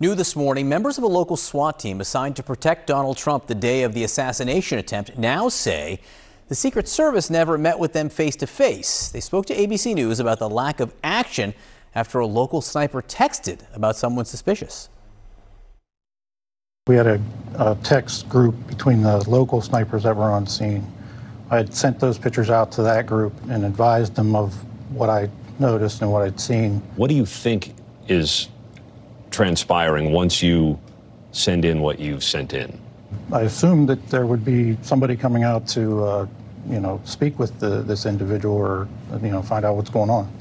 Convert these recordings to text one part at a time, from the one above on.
New this morning, members of a local SWAT team assigned to protect Donald Trump the day of the assassination attempt now say the Secret Service never met with them face to face. They spoke to ABC News about the lack of action after a local sniper texted about someone suspicious. We had a text group between the local snipers that were on scene. I had sent those pictures out to that group and advised them of what I noticed and what I'd seen. What do you think is transpiring once you send in what you've sent in? I assumed that there would be somebody coming out to, speak with this individual or, find out what's going on.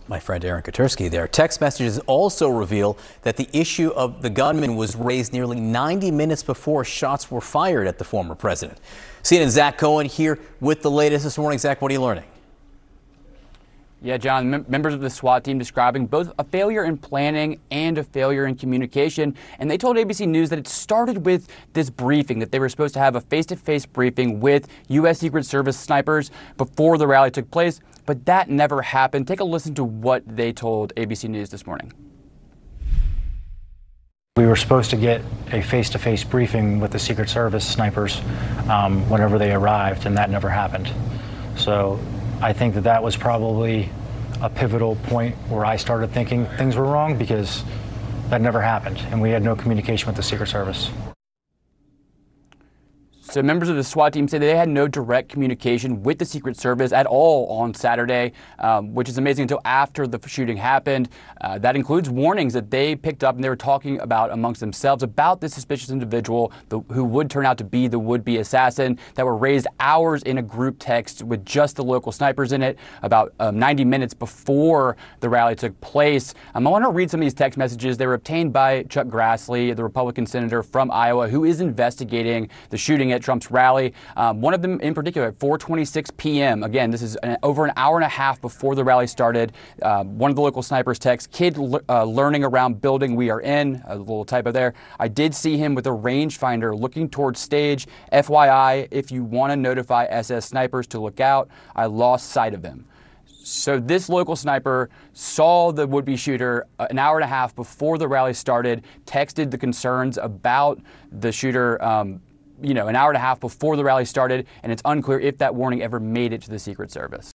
My friend Aaron Katersky there. Text messages also reveal that the issue of the gunman was raised nearly 90 minutes before shots were fired at the former president. CNN's Zach Cohen here with the latest this morning. Zach, what are you learning? Yeah, John, members of the SWAT team describing both a failure in planning and a failure in communication. And they told ABC News that it started with this briefing, that they were supposed to have a face-to-face briefing with U.S. Secret Service snipers before the rally took place. But that never happened. Take a listen to what they told ABC News this morning. We were supposed to get a face-to-face briefing with the Secret Service snipers whenever they arrived, and that never happened. So I think that was probably a pivotal point where I started thinking things were wrong, because that never happened, and we had no communication with the Secret Service. So members of the SWAT team say they had no direct communication with the Secret Service at all on Saturday, which is amazing until after the shooting happened. That includes warnings that they picked up and they were talking about amongst themselves about this suspicious individual who would turn out to be the would-be assassin, that were raised hours in a group text with just the local snipers in it about 90 minutes before the rally took place. I want to read some of these text messages. They were obtained by Chuck Grassley, the Republican senator from Iowa, who is investigating the shooting at Trump's rally. One of them in particular at 4:26 p.m. Again, this is over an hour and a half before the rally started. One of the local snipers texts, "Kid learning around building we are in." A little typo there. "I did see him with a rangefinder looking towards stage. FYI, if you want to notify SS snipers to look out, I lost sight of him." So this local sniper saw the would-be shooter an hour and a half before the rally started, texted the concerns about the shooter an hour and a half before the rally started, and it's unclear if that warning ever made it to the Secret Service.